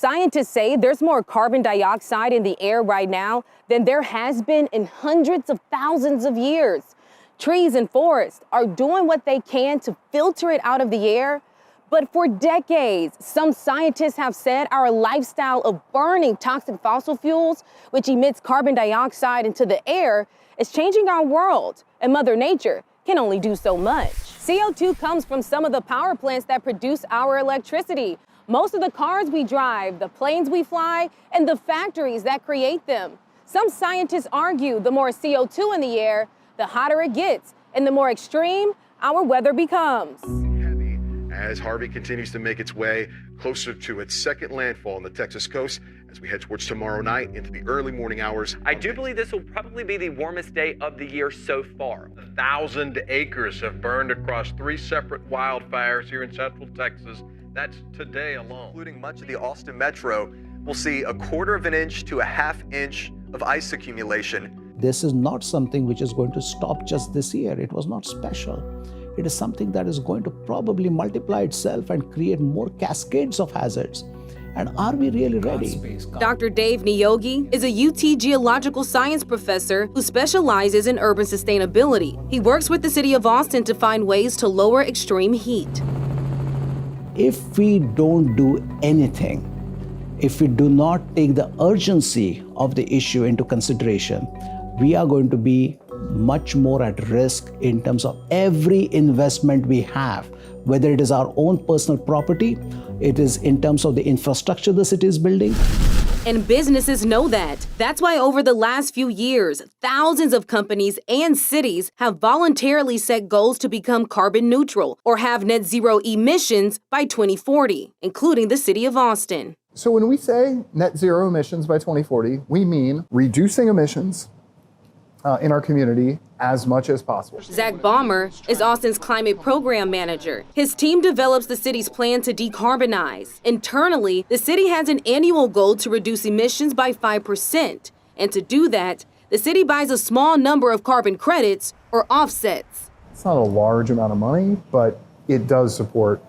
Scientists say there's more carbon dioxide in the air right now than there has been in hundreds of thousands of years. Trees and forests are doing what they can to filter it out of the air. But for decades, some scientists have said our lifestyle of burning toxic fossil fuels, which emits carbon dioxide into the air, is changing our world, and Mother Nature can only do so much. CO2 comes from some of the power plants that produce our electricity. Most of the cars we drive, the planes we fly, and the factories that create them. Some scientists argue the more CO2 in the air, the hotter it gets, and the more extreme our weather becomes. As Harvey continues to make its way closer to its second landfall on the Texas coast, as we head towards tomorrow night into the early morning hours. I do believe this will probably be the warmest day of the year so far. 1,000 acres have burned across 3 separate wildfires here in Central Texas. That's today alone. Including much of the Austin metro, we'll see 1/4 of an inch to a 1/2 inch of ice accumulation. This is not something which is going to stop just this year. It was not special. It is something that is going to probably multiply itself and create more cascades of hazards. And are we really ready? Dr. Dave Niyogi is a UT geological science professor who specializes in urban sustainability. He works with the city of Austin to find ways to lower extreme heat. If we don't do anything, if we do not take the urgency of the issue into consideration, we are going to be much more at risk in terms of every investment we have, whether it is our own personal property, it is in terms of the infrastructure the city is building. And businesses know that. That's why over the last few years, thousands of companies and cities have voluntarily set goals to become carbon neutral or have net zero emissions by 2040, including the city of Austin. So when we say net zero emissions by 2040, we mean reducing emissions in our community as much as possible. Zach Baumer is Austin's climate program manager. His team develops the city's plan to decarbonize. Internally, the city has an annual goal to reduce emissions by 5%. And to do that, the city buys a small number of carbon credits or offsets. It's not a large amount of money, but it does support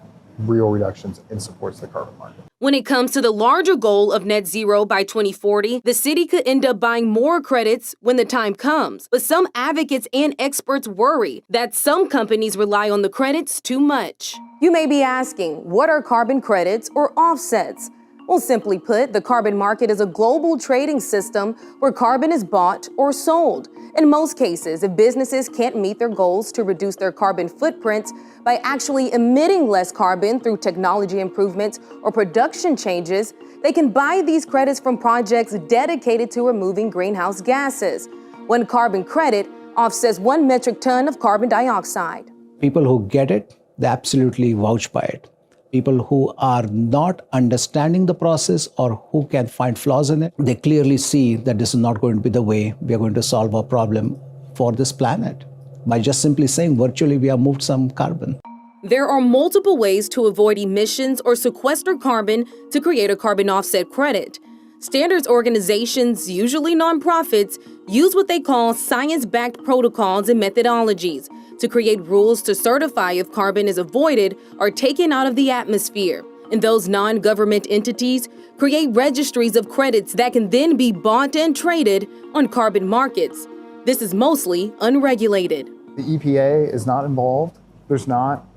real reductions and supports the carbon market. When it comes to the larger goal of net zero by 2040, the city could end up buying more credits when the time comes. But some advocates and experts worry that some companies rely on the credits too much. You may be asking, what are carbon credits or offsets? Well, simply put, the carbon market is a global trading system where carbon is bought or sold. In most cases, if businesses can't meet their goals to reduce their carbon footprints by actually emitting less carbon through technology improvements or production changes, they can buy these credits from projects dedicated to removing greenhouse gases. One carbon credit offsets 1 metric ton of carbon dioxide. People who get it, they absolutely vouch by it. People who are not understanding the process or who can find flaws in it, they clearly see that this is not going to be the way we are going to solve our problem for this planet. By just simply saying virtually we have moved some carbon. There are multiple ways to avoid emissions or sequester carbon to create a carbon offset credit. Standards organizations, usually nonprofits, use what they call science-backed protocols and methodologies to create rules to certify if carbon is avoided or taken out of the atmosphere. And those non-government entities create registries of credits that can then be bought and traded on carbon markets. This is mostly unregulated. The EPA is not involved. There's not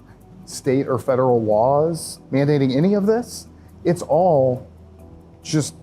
state or federal laws mandating any of this. It's all just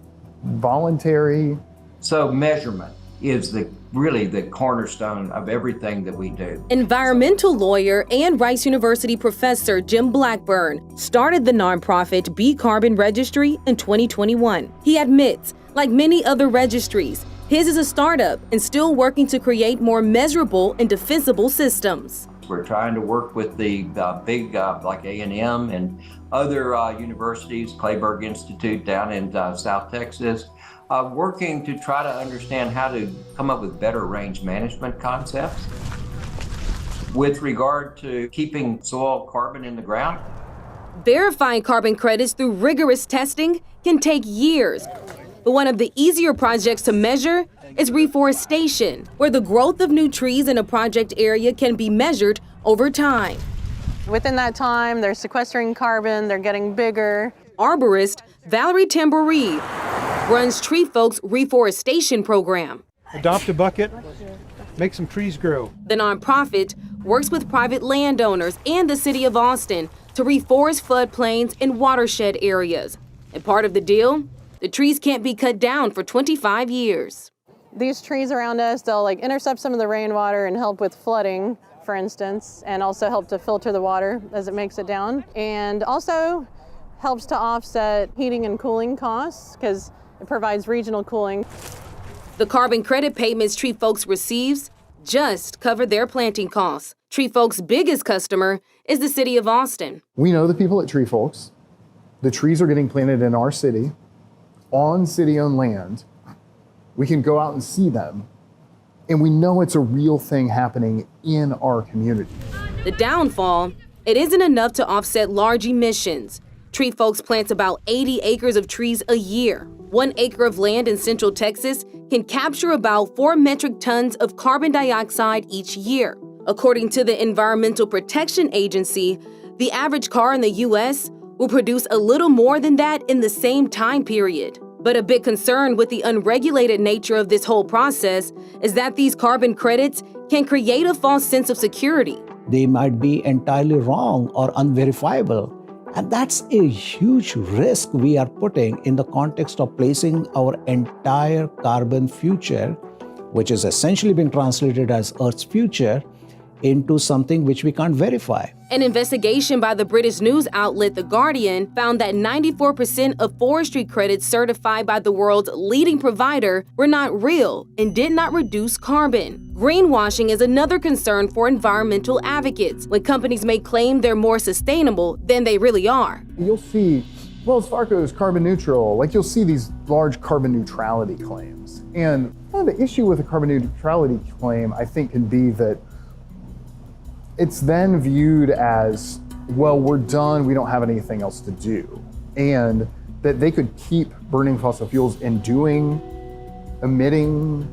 voluntary. So measurement is really the cornerstone of everything that we do. Environmental lawyer and Rice University professor Jim Blackburn started the nonprofit Be Carbon Registry in 2021. He admits, like many other registries, his is a startup and still working to create more measurable and defensible systems. We're trying to work with the big, like A&M and other universities, Clayburgh Institute down in South Texas, working to try to understand how to come up with better range management concepts with regard to keeping soil carbon in the ground. Verifying carbon credits through rigorous testing can take years. But one of the easier projects to measure is reforestation, where the growth of new trees in a project area can be measured over time. Within that time, they're sequestering carbon, they're getting bigger. arborist Valerie Tamboree runs Tree Folks' reforestation program. Adopt a bucket, make some trees grow. The nonprofit works with private landowners and the city of Austin to reforest floodplains and watershed areas. And part of the deal, the trees can't be cut down for 25 years. These trees around us, they'll intercept some of the rainwater and help with flooding, for instance, and also help to filter the water as it makes it down. And also helps to offset heating and cooling costs because it provides regional cooling. The carbon credit payments Tree Folks receives just cover their planting costs. Tree Folks' biggest customer is the city of Austin. We know the people at Tree Folks. The trees are getting planted in our city, on city-owned land. We can go out and see them, and we know it's a real thing happening in our community. The downfall, it isn't enough to offset large emissions. Tree Folks plants about 80 acres of trees a year. 1 acre of land in Central Texas can capture about 4 metric tons of carbon dioxide each year. According to the Environmental Protection Agency, the average car in the U.S. will produce a little more than that in the same time period. But a big concern with the unregulated nature of this whole process is that these carbon credits can create a false sense of security. They might be entirely wrong or unverifiable. And that's a huge risk we are putting in the context of placing our entire carbon future, which is essentially being translated as Earth's future, into something which we can't verify. An investigation by the British news outlet The Guardian found that 94% of forestry credits certified by the world's leading provider were not real and did not reduce carbon. Greenwashing is another concern for environmental advocates when companies may claim they're more sustainable than they really are. You'll see Wells Fargo is carbon neutral. You'll see these large carbon neutrality claims. And the issue with a carbon neutrality claim, I think, can be that it's then viewed as, well, we're done, we don't have anything else to do. And that they could keep burning fossil fuels and emitting,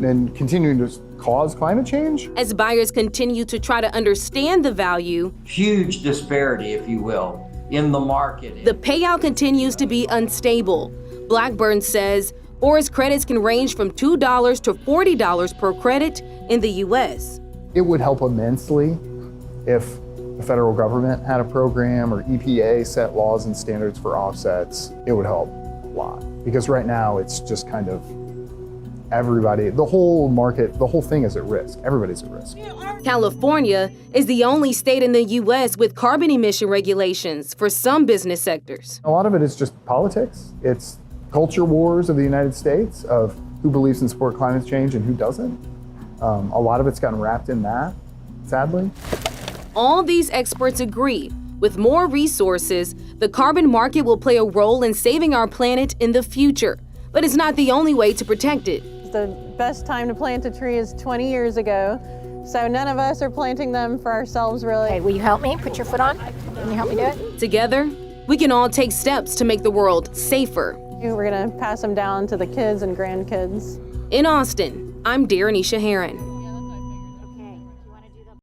and continuing to cause climate change. As buyers continue to try to understand the value, Huge disparity, if you will, in the market. the payout continues to be unstable. Blackburn says forest credits can range from $2 to $40 per credit in the U.S. It would help immensely if the federal government had a program or EPA set laws and standards for offsets. It would help a lot. Because right now it's just kind of everybody, the whole market, the whole thing is at risk. Everybody's at risk. California is the only state in the U.S. with carbon emission regulations for some business sectors. A lot of it is just politics. It's culture wars of the United States of who believes in support climate change and who doesn't. A lot of it's gotten wrapped in that, sadly. All these experts agree, with more resources, the carbon market will play a role in saving our planet in the future. But it's not the only way to protect it. The best time to plant a tree is 20 years ago. So none of us are planting them for ourselves, really. Okay, will you help me? Put your foot on. Can you help me do it? Together, we can all take steps to make the world safer. We're gonna pass them down to the kids and grandkids. In Austin, I'm Darrenisha Heron.